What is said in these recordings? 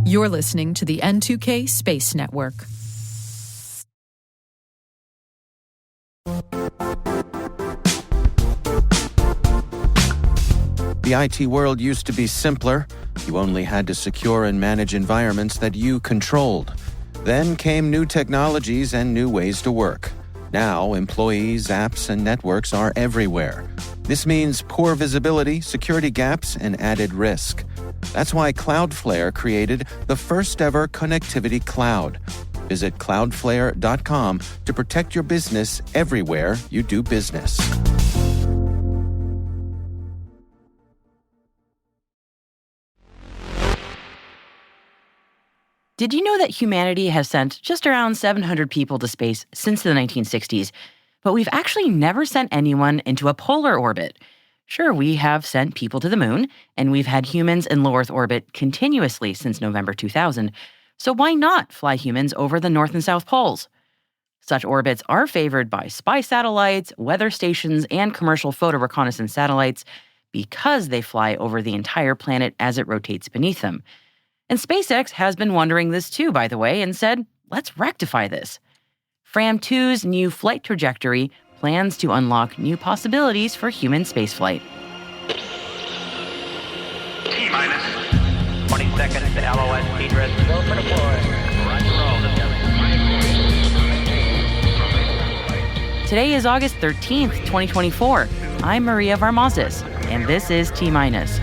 You're listening to the N2K Space Network. The IT world used to be simpler. You only had to secure and manage environments that you controlled. Then came new technologies and new ways to work. Now, employees, apps, and networks are everywhere. This means poor visibility, security gaps, and added risk. That's why Cloudflare created the first-ever connectivity cloud. Visit cloudflare.com to protect your business everywhere you do business. Did you know that humanity has sent just around 700 people to space since the 1960s, but we've actually never sent anyone into a polar orbit? Sure, we have sent people to the moon, and we've had humans in low Earth orbit continuously since November 2000, so why not fly humans over the North and South Poles? Such orbits are favored by spy satellites, weather stations, and commercial photo reconnaissance satellites because they fly over the entire planet as it rotates beneath them. And SpaceX has been wondering this too, by the way, and said, let's rectify this. Fram2's new flight trajectory plans to unlock new possibilities for human spaceflight. T-minus 20 seconds to LOS speed rest. Go for deploy. Today is August 13th, 2024. I'm Maria Varmazis, and this is T-minus.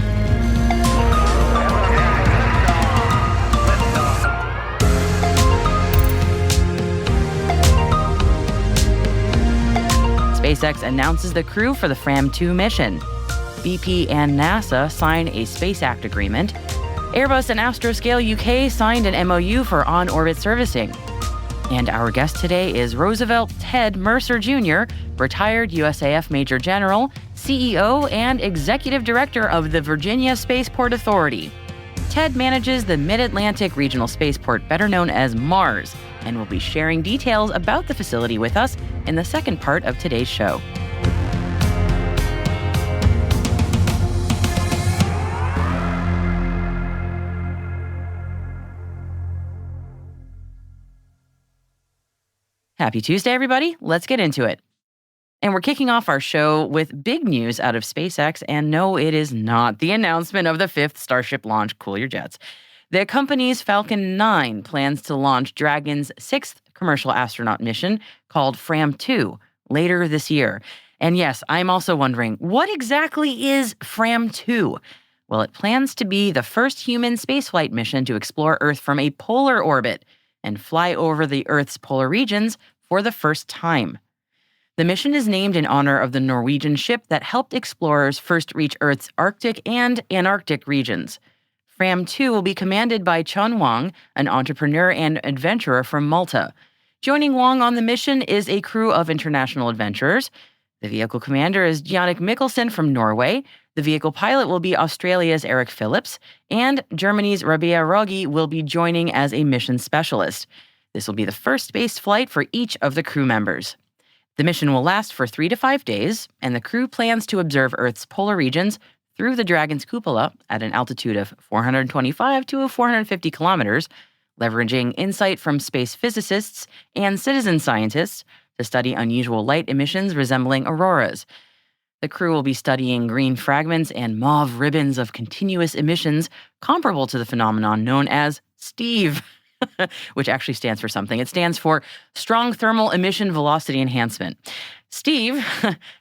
SpaceX announces the crew for the Fram2 mission. BP and NASA sign a Space Act agreement. Airbus and Astroscale UK signed an MOU for on-orbit servicing. And our guest today is Roosevelt Ted Mercer Jr., retired USAF Major General, CEO, and Executive Director of the Virginia Spaceport Authority. Ted manages the Mid-Atlantic Regional Spaceport, better known as MARS, and will be sharing details about the facility with us in the second part of today's show. Happy Tuesday, everybody. Let's get into it. And we're kicking off our show with big news out of SpaceX, and no, it is not the announcement of the 5th Starship launch. Cool your jets. The company's Falcon 9 plans to launch Dragon's 6th commercial astronaut mission called Fram2 later this year. And yes, I'm also wondering, what exactly is Fram2? Well, it plans to be the first human spaceflight mission to explore Earth from a polar orbit and fly over the Earth's polar regions for the first time. The mission is named in honor of the Norwegian ship that helped explorers first reach Earth's Arctic and Antarctic regions. Fram2 will be commanded by Chun Wang, an entrepreneur and adventurer from Malta. Joining Wang on the mission is a crew of international adventurers. The vehicle commander is Jannik Mikkelsen from Norway. The vehicle pilot will be Australia's Eric Phillips, and Germany's Rabea Rogge will be joining as a mission specialist. This will be the first space flight for each of the crew members. The mission will last for 3 to 5 days, and the crew plans to observe Earth's polar regions through the Dragon's cupola at an altitude of 425 to 450 kilometers, leveraging insight from space physicists and citizen scientists to study unusual light emissions resembling auroras. The crew will be studying green fragments and mauve ribbons of continuous emissions comparable to the phenomenon known as STEVE, which actually stands for something. It stands for Strong Thermal Emission Velocity Enhancement. STEVE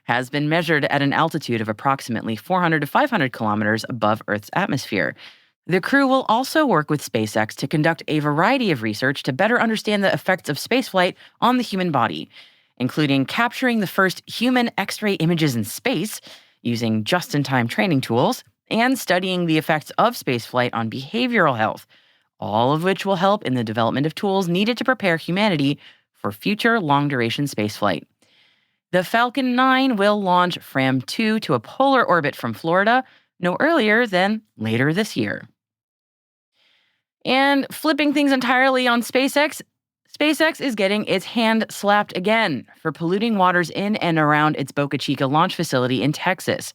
has been measured at an altitude of approximately 400 to 500 kilometers above Earth's atmosphere. The crew will also work with SpaceX to conduct a variety of research to better understand the effects of spaceflight on the human body, including capturing the first human X-ray images in space using just-in-time training tools and studying the effects of spaceflight on behavioral health, all of which will help in the development of tools needed to prepare humanity for future long-duration spaceflight. The Falcon 9 will launch Fram2 to a polar orbit from Florida no earlier than later this year. And flipping things entirely on SpaceX is getting its hand slapped again for polluting waters in and around its Boca Chica launch facility in Texas.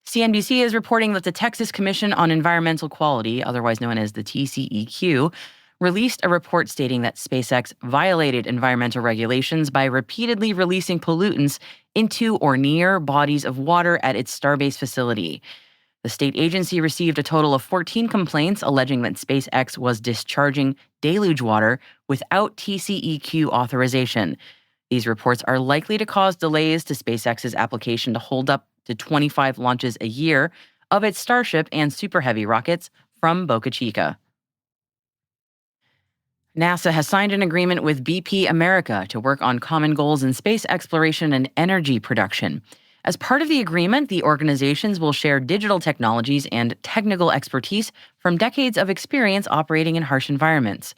CNBC is reporting that the Texas Commission on Environmental Quality, otherwise known as the TCEQ, released a report stating that SpaceX violated environmental regulations by repeatedly releasing pollutants into or near bodies of water at its Starbase facility. The state agency received a total of 14 complaints alleging that SpaceX was discharging deluge water without TCEQ authorization. These reports are likely to cause delays to SpaceX's application to hold up to 25 launches a year of its Starship and Super Heavy rockets from Boca Chica. NASA has signed an agreement with BP America to work on common goals in space exploration and energy production. As part of the agreement, the organizations will share digital technologies and technical expertise from decades of experience operating in harsh environments.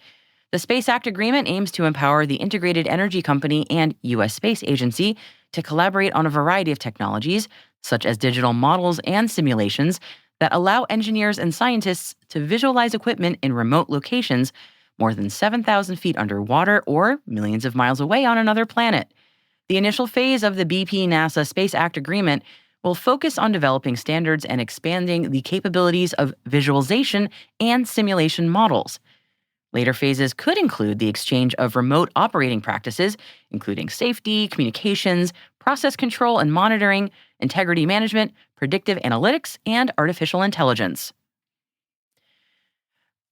The Space Act Agreement aims to empower the Integrated Energy Company and U.S. Space Agency to collaborate on a variety of technologies, such as digital models and simulations, that allow engineers and scientists to visualize equipment in remote locations more than 7,000 feet underwater or millions of miles away on another planet. The initial phase of the BP-NASA Space Act Agreement will focus on developing standards and expanding the capabilities of visualization and simulation models. Later phases could include the exchange of remote operating practices, including safety, communications, process control and monitoring, integrity management, predictive analytics, and artificial intelligence.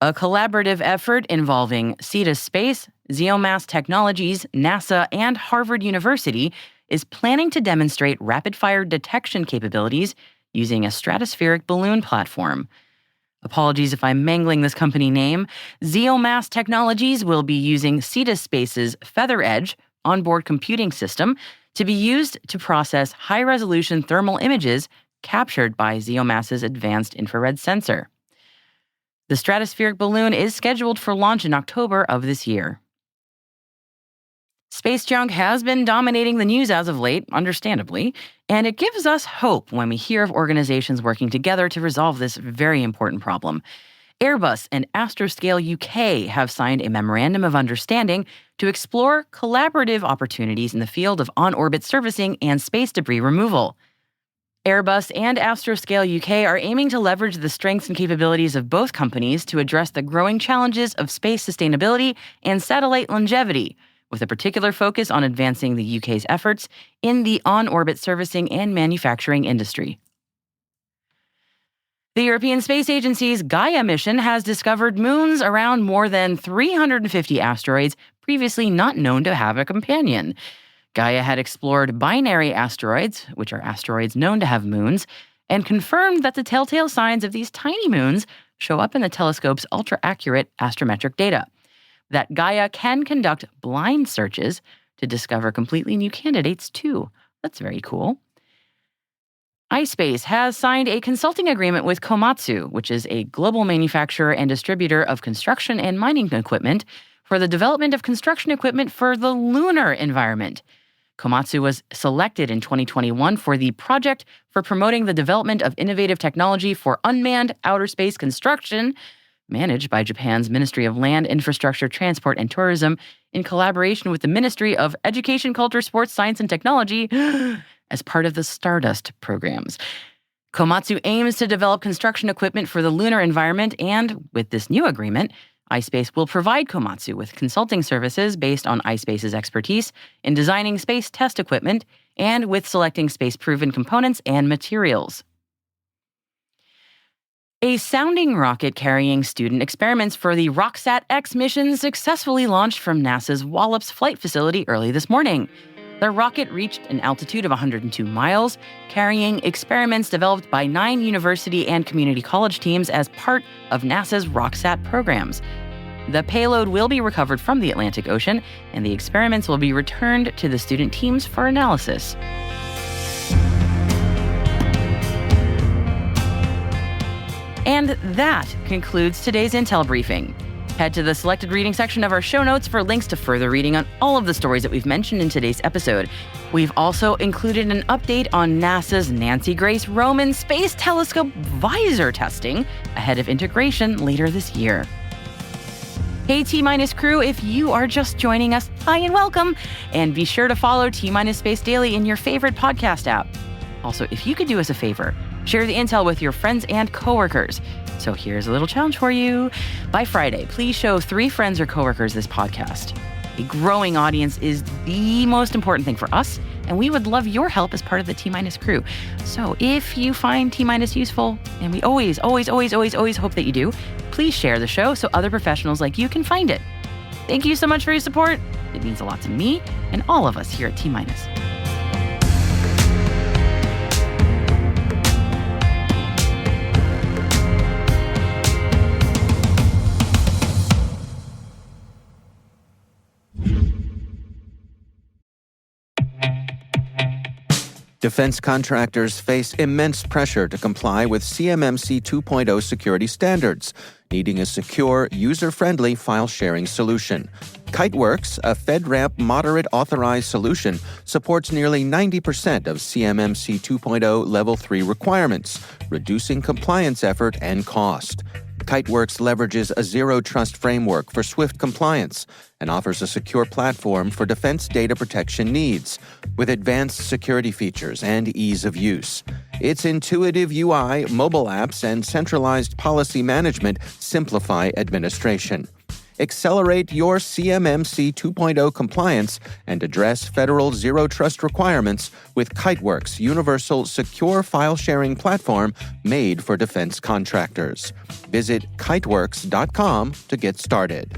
A collaborative effort involving Cetus Space, Zeomass Technologies, NASA, and Harvard University is planning to demonstrate rapid-fire detection capabilities using a stratospheric balloon platform. Apologies if I'm mangling this company name. Zeomass Technologies will be using Cetus Space's Feather Edge onboard computing system to be used to process high-resolution thermal images captured by Zeomass's advanced infrared sensor. The stratospheric balloon is scheduled for launch in October of this year. Space junk has been dominating the news as of late, understandably, and it gives us hope when we hear of organizations working together to resolve this very important problem. Airbus and Astroscale UK have signed a Memorandum of Understanding to explore collaborative opportunities in the field of on-orbit servicing and space debris removal. Airbus and Astroscale UK are aiming to leverage the strengths and capabilities of both companies to address the growing challenges of space sustainability and satellite longevity, with a particular focus on advancing the UK's efforts in the on-orbit servicing and manufacturing industry. The European Space Agency's Gaia mission has discovered moons around more than 350 asteroids previously not known to have a companion. Gaia had explored binary asteroids, which are asteroids known to have moons, and confirmed that the telltale signs of these tiny moons show up in the telescope's ultra-accurate astrometric data. That Gaia can conduct blind searches to discover completely new candidates, too. That's very cool. iSpace has signed a consulting agreement with Komatsu, which is a global manufacturer and distributor of construction and mining equipment, for the development of construction equipment for the lunar environment. Komatsu was selected in 2021 for the Project for Promoting the Development of Innovative Technology for Unmanned Outer Space Construction, managed by Japan's Ministry of Land, Infrastructure, Transport, and Tourism in collaboration with the Ministry of Education, Culture, Sports, Science, and Technology as part of the Stardust programs. Komatsu aims to develop construction equipment for the lunar environment, and with this new agreement, iSpace will provide Komatsu with consulting services based on iSpace's expertise in designing space test equipment and with selecting space-proven components and materials. A sounding rocket carrying student experiments for the RockSat-X mission successfully launched from NASA's Wallops Flight Facility early this morning. The rocket reached an altitude of 102 miles, carrying experiments developed by 9 university and community college teams as part of NASA's RockSat programs. The payload will be recovered from the Atlantic Ocean, and the experiments will be returned to the student teams for analysis. And that concludes today's Intel briefing. Head to the selected reading section of our show notes for links to further reading on all of the stories that we've mentioned in today's episode. We've also included an update on NASA's Nancy Grace Roman Space Telescope visor testing ahead of integration later this year. Hey T-Minus crew, if you are just joining us, hi and welcome, and be sure to follow T-Minus Space Daily in your favorite podcast app. Also, if you could do us a favor, Share the intel with your friends and coworkers. So here's a little challenge for you. By Friday, please show 3 friends or coworkers this podcast. A growing audience is the most important thing for us, and we would love your help as part of the T-Minus crew. So if you find T-Minus useful, and we always hope that you do, please share the show so other professionals like you can find it. Thank you so much for your support. It means a lot to me and all of us here at T-Minus. Defense contractors face immense pressure to comply with CMMC 2.0 security standards, needing a secure, user-friendly file-sharing solution. Kiteworks, a FedRAMP moderate authorized solution, supports nearly 90% of CMMC 2.0 Level 3 requirements, reducing compliance effort and cost. Kiteworks leverages a zero-trust framework for swift compliance and offers a secure platform for defense data protection needs, with advanced security features and ease of use. Its intuitive UI, mobile apps, and centralized policy management simplify administration. Accelerate your CMMC 2.0 compliance and address federal zero-trust requirements with Kiteworks' universal secure file-sharing platform made for defense contractors. Visit kiteworks.com to get started.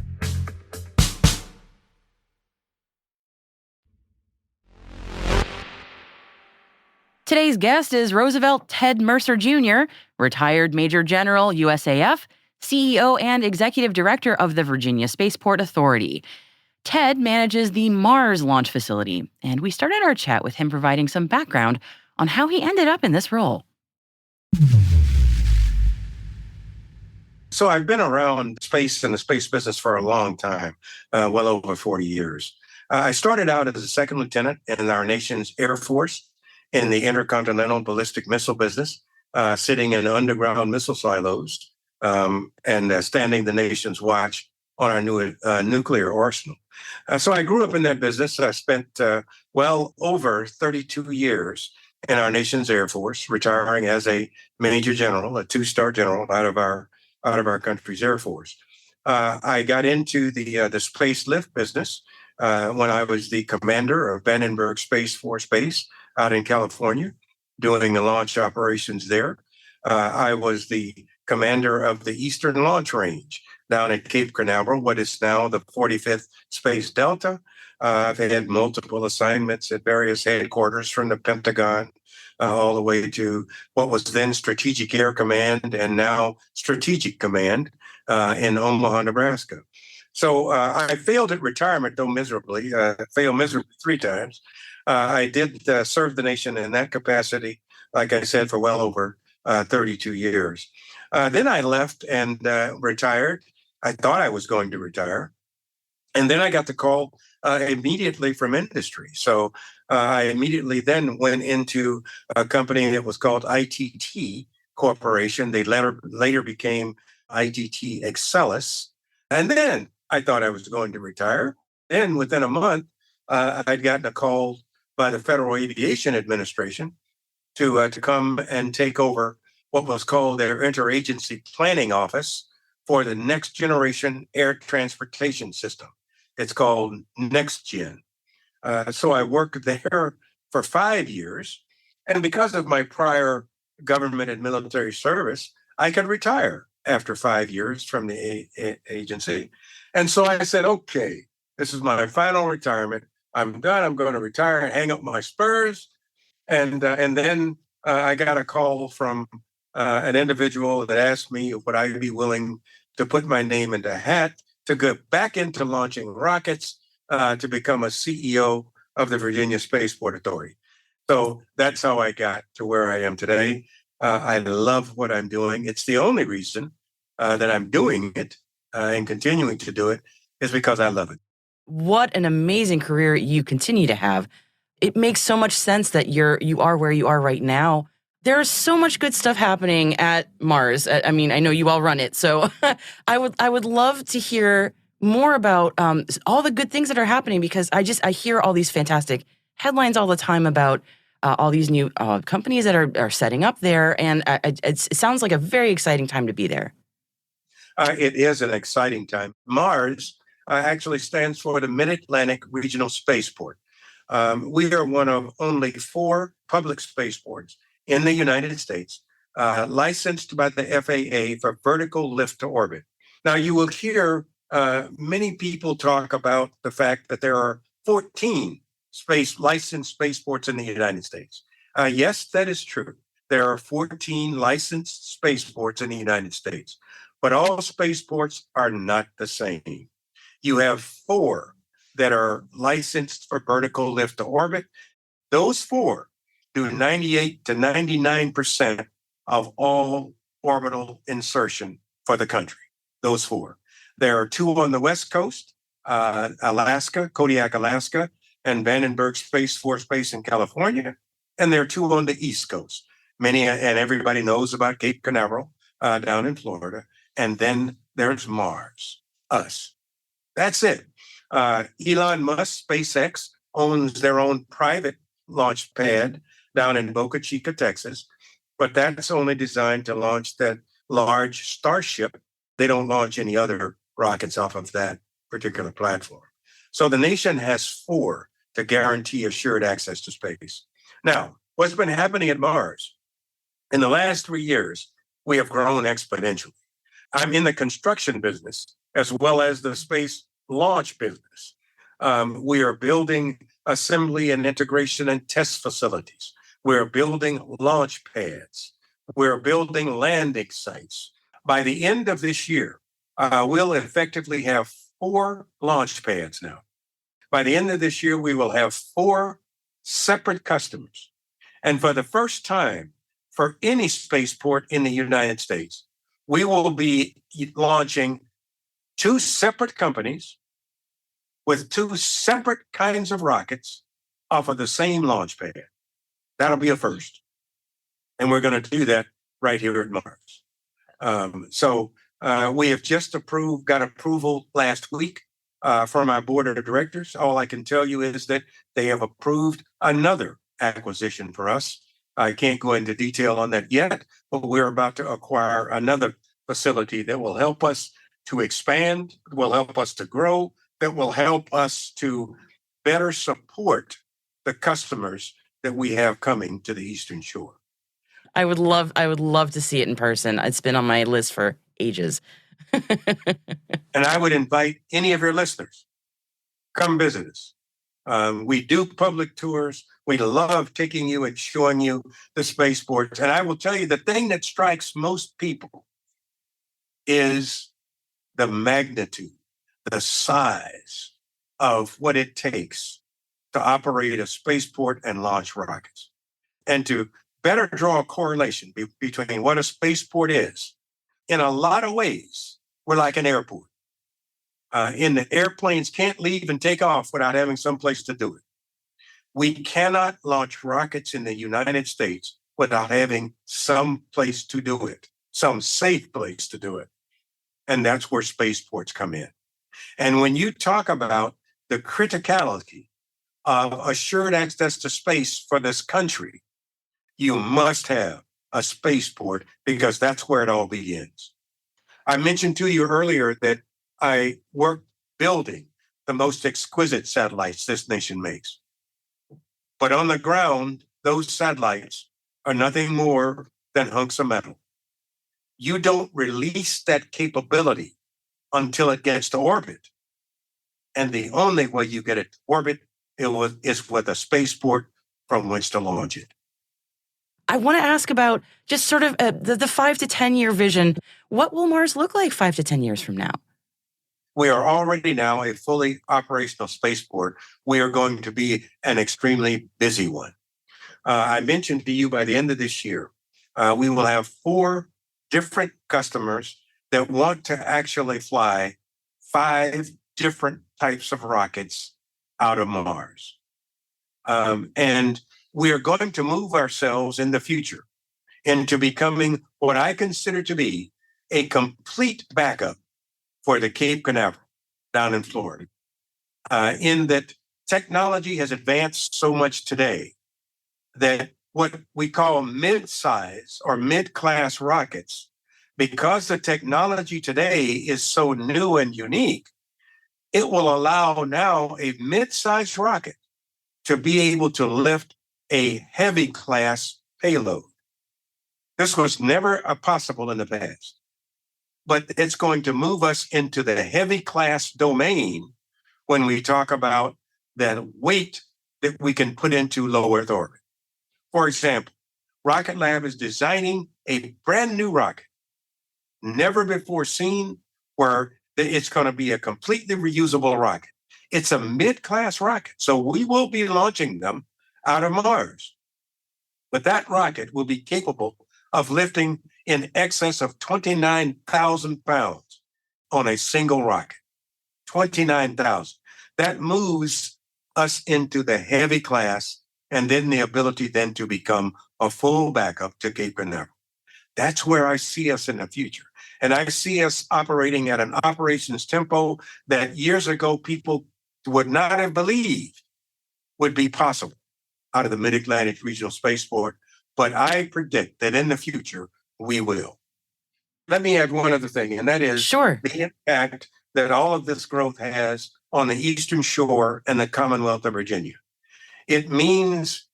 Today's guest is Roosevelt Ted Mercer Jr., retired Major General, USAF, CEO and Executive Director of the Virginia Spaceport Authority. Ted manages the Mars launch facility, and we started our chat with him providing some background on how he ended up in this role. So I've been around space and the space business for a long time, well over 40 years. I started out as a second lieutenant in our nation's Air Force in the intercontinental ballistic missile business, sitting in underground missile silos and standing the nation's watch on our new nuclear arsenal. So I grew up in that business. I spent well over 32 years in our nation's Air Force, retiring as a Major General, a 2-star general out of our country's Air Force. I got into the space lift business when I was the commander of Vandenberg Space Force Base out in California, doing the launch operations there. I was the commander of the Eastern Launch Range down at Cape Canaveral, what is now the 45th Space Delta. I've had multiple assignments at various headquarters from the Pentagon all the way to what was then Strategic Air Command and now Strategic Command in Omaha, Nebraska. So I failed at retirement, though miserably, failed miserably 3 times. I did serve the nation in that capacity, like I said, for well over 32 years. Then I left and retired. I thought I was going to retire. And then I got the call immediately from industry. So I immediately then went into a company that was called ITT Corporation. They later became ITT Excelis. And then I thought I was going to retire. Then within a month, I'd gotten a call by the Federal Aviation Administration to come and take over what was called their Interagency Planning Office for the Next Generation Air Transportation System. It's called NextGen. So I worked there for 5 years. And because of my prior government and military service, I could retire after 5 years from the agency. And so I said, okay, this is my final retirement. I'm done. I'm going to retire and hang up my spurs. And then I got a call from an individual that asked me would I be willing to put my name in the hat to go back into launching rockets to become a CEO of the Virginia Spaceport Authority. So that's how I got to where I am today. I love what I'm doing. It's the only reason that I'm doing it and continuing to do it is because I love it. What an amazing career you continue to have. It makes so much sense that you are where you are right now. There's so much good stuff happening at Mars. I mean, I know you all run it, so I would love to hear more about all the good things that are happening because I hear all these fantastic headlines all the time about all these new companies that are setting up there, and it sounds like a very exciting time to be there. It is an exciting time. Mars actually stands for the Mid-Atlantic Regional Spaceport. We are one of only 4 public spaceports in the United States licensed by the FAA for vertical lift to orbit. Now, you will hear many people talk about the fact that there are 14 licensed spaceports in the United States. Yes, that is true. There are 14 licensed spaceports in the United States, but all spaceports are not the same. You have 4 that are licensed for vertical lift to orbit. Those 4 do 98 to 99% of all orbital insertion for the country. Those 4. There are 2 on the West Coast, Alaska, Kodiak, Alaska, and Vandenberg Space Force Base in California. And there are 2 on the East Coast. Many and everybody knows about Cape Canaveral down in Florida. And then there's Mars, us. That's it. Elon Musk, SpaceX, owns their own private launch pad down in Boca Chica, Texas. But that's only designed to launch that large Starship. They don't launch any other rockets off of that particular platform. So the nation has 4 to guarantee assured access to space. Now, what's been happening at Mars? In the last 3 years, we have grown exponentially. I'm in the construction business as well as the space launch business. We are building assembly and integration and test facilities. We're building launch pads. We're building landing sites. By the end of this year, we'll effectively have 4 launch pads now. By the end of this year, we will have 4 separate customers. And for the first time for any spaceport in the United States, we will be launching 2 separate companies with 2 separate kinds of rockets off of the same launch pad. That'll be a first. And we're going to do that right here at Mars. So we have just got approval last week from our board of directors. All I can tell you is that they have approved another acquisition for us. I can't go into detail on that yet, but we're about to acquire another facility that will help us to expand, will help us to grow, that will help us to better support the customers that we have coming to the Eastern Shore. I would love to see it in person. It's been on my list for ages. And I would invite any of your listeners, come visit us. We do public tours. We love taking you and showing you the spaceports. And I will tell you, the thing that strikes most people is the magnitude, the size of what it takes to operate a spaceport and launch rockets. And to better draw a correlation between what a spaceport is, in a lot of ways, we're like an airport. In the airplanes can't leave and take off without having some place to do it. We cannot launch rockets in the United States without having some place to do it, some safe place to do it. And that's where spaceports come in. And when you talk about the criticality of assured access to space for this country, you must have a spaceport because that's where it all begins. I mentioned to you earlier that I worked building the most exquisite satellites this nation makes. But on the ground, those satellites are nothing more than hunks of metal. You don't release that capability until it gets to orbit. And the only way you get it to orbit is with a spaceport from which to launch it. I want to ask about just sort of the 5 to 10 year vision. What will Mars look like 5 to 10 years from now? We are already now a fully operational spaceport. We are going to be an extremely busy one. I mentioned to you by the end of this year, we will have 4 different customers that want to actually fly 5 different types of rockets out of Mars. And we are going to move ourselves in the future into becoming what I consider to be a complete backup for the Cape Canaveral down in Florida. In that technology has advanced so much today that what we call mid-size or mid-class rockets, because the technology today is so new and unique, it will allow now a mid-sized rocket to be able to lift a heavy class payload. This was never possible in the past, but it's going to move us into the heavy class domain when we talk about that weight that we can put into low Earth orbit. For example, Rocket Lab is designing a brand new rocket, never before seen, where it's going to be a completely reusable rocket. It's a mid-class rocket, so we will be launching them out of Mars. But that rocket will be capable of lifting in excess of 29,000 pounds on a single rocket. 29,000. That moves us into the heavy class, and then the ability then to become a full backup to Cape Canaveral. That's where I see us in the future. And I see us operating at an operations tempo that years ago people would not have believed would be possible out of the Mid-Atlantic Regional Spaceport. But I predict that in the future, we will. Let me add one other thing, and that is the impact that all of this growth has on the Eastern Shore and the Commonwealth of Virginia. It means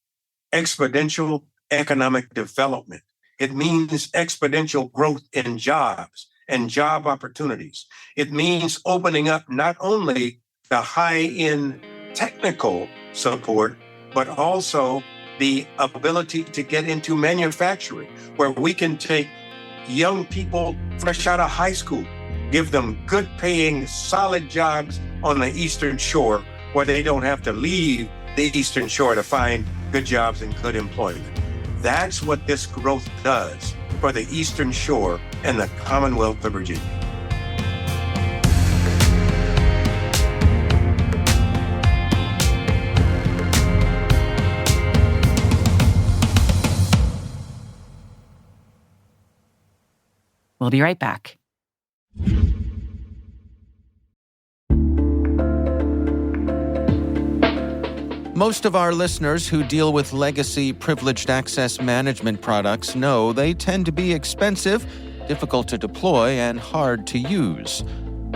exponential economic development. It means exponential growth in jobs and job opportunities. It means opening up not only the high-end technical support, but also the ability to get into manufacturing, where we can take young people fresh out of high school, give them good paying, solid jobs on the Eastern Shore, where they don't have to leave the Eastern Shore to find good jobs and good employment. That's what this growth does for the Eastern Shore and the Commonwealth of Virginia. We'll be right back. Most of our listeners who deal with legacy privileged access management products know they tend to be expensive, difficult to deploy, and hard to use.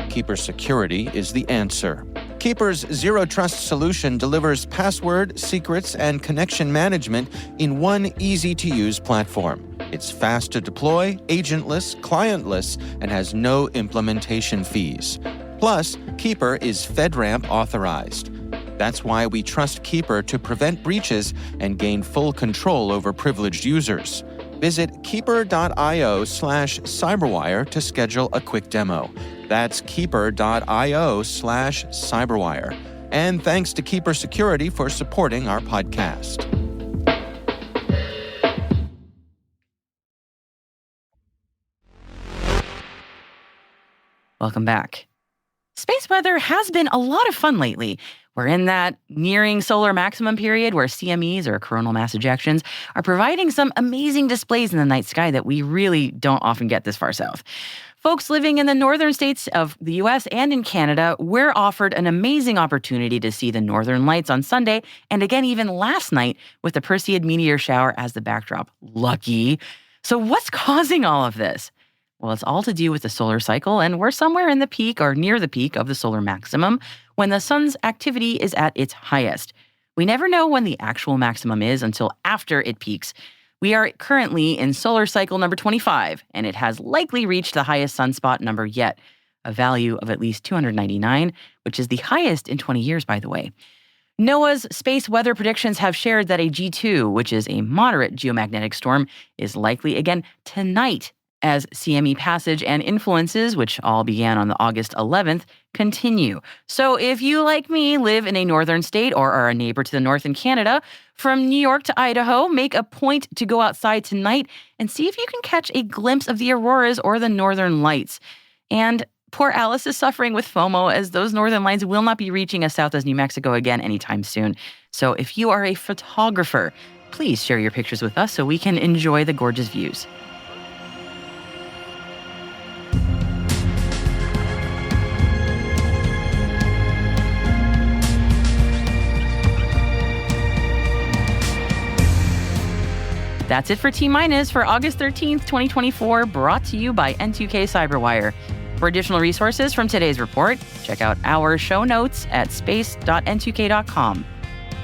Keeper Security is the answer. Keeper's Zero Trust solution delivers password, secrets, and connection management in one easy-to-use platform. It's fast to deploy, agentless, clientless, and has no implementation fees. Plus, Keeper is FedRAMP authorized. That's why we trust Keeper to prevent breaches and gain full control over privileged users. Visit keeper.io/cyberwire to schedule a quick demo. That's keeper.io/cyberwire. And thanks to Keeper Security for supporting our podcast. Welcome back. Space weather has been a lot of fun lately. We're in that nearing solar maximum period where CMEs, or coronal mass ejections, are providing some amazing displays in the night sky that we really don't often get this far south. Folks living in the northern states of the U.S. and in Canada, we're offered an amazing opportunity to see the northern lights on Sunday, and again even last night with the Perseid meteor shower as the backdrop. Lucky. So what's causing all of this? Well, it's all to do with the solar cycle, and we're somewhere in the peak or near the peak of the solar maximum when the sun's activity is at its highest. We never know when the actual maximum is until after it peaks. We are currently in solar cycle number 25, and it has likely reached the highest sunspot number yet, a value of at least 299, which is the highest in 20 years, by the way. NOAA's space weather predictions have shared that a G2, which is a moderate geomagnetic storm, is likely again tonight as CME passage and influences, which all began on the August 11th, continue. So if you, like me, live in a northern state or are a neighbor to the north in Canada, from New York to Idaho, make a point to go outside tonight and see if you can catch a glimpse of the auroras or the northern lights. And poor Alice is suffering with FOMO, as those northern lights will not be reaching as south as New Mexico again anytime soon. So if you are a photographer, please share your pictures with us so we can enjoy the gorgeous views. That's it for T-Minus for August 13th, 2024, brought to you by N2K Cyberwire. For additional resources from today's report, check out our show notes at space.n2k.com.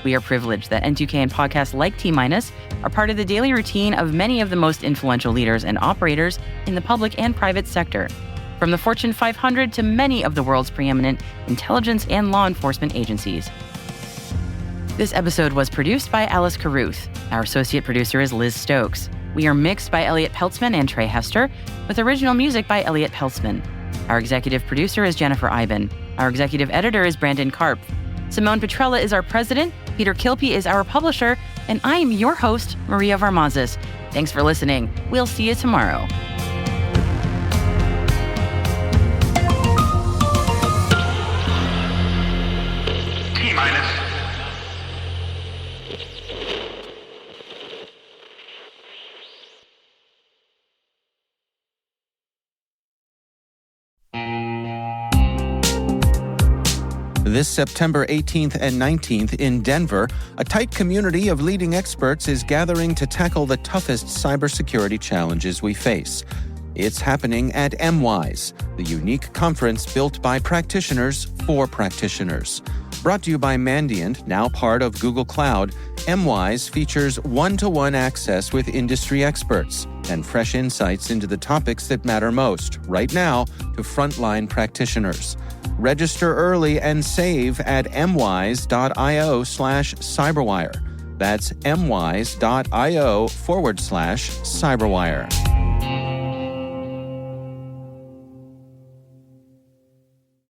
We are privileged that N2K and podcasts like T-Minus are part of the daily routine of many of the most influential leaders and operators in the public and private sector, from the Fortune 500 to many of the world's preeminent intelligence and law enforcement agencies. This episode was produced by Alice Carruth. Our associate producer is Liz Stokes. We are mixed by Elliot Peltzman and Trey Hester, with original music by Elliot Peltzman. Our executive producer is Jennifer Iben. Our executive editor is Brandon Karp. Simone Petrella is our president, Peter Kilpie is our publisher, and I am your host, Maria Varmazes. Thanks for listening. We'll see you tomorrow. T-minus. This September 18th and 19th in Denver, a tight community of leading experts is gathering to tackle the toughest cybersecurity challenges we face. It's happening at MWise, the unique conference built by practitioners for practitioners. Brought to you by Mandiant, now part of Google Cloud, MWise features one-to-one access with industry experts and fresh insights into the topics that matter most, right now, to frontline practitioners. Register early and save at mwise.io/cyberwire. That's mwise.io/cyberwire.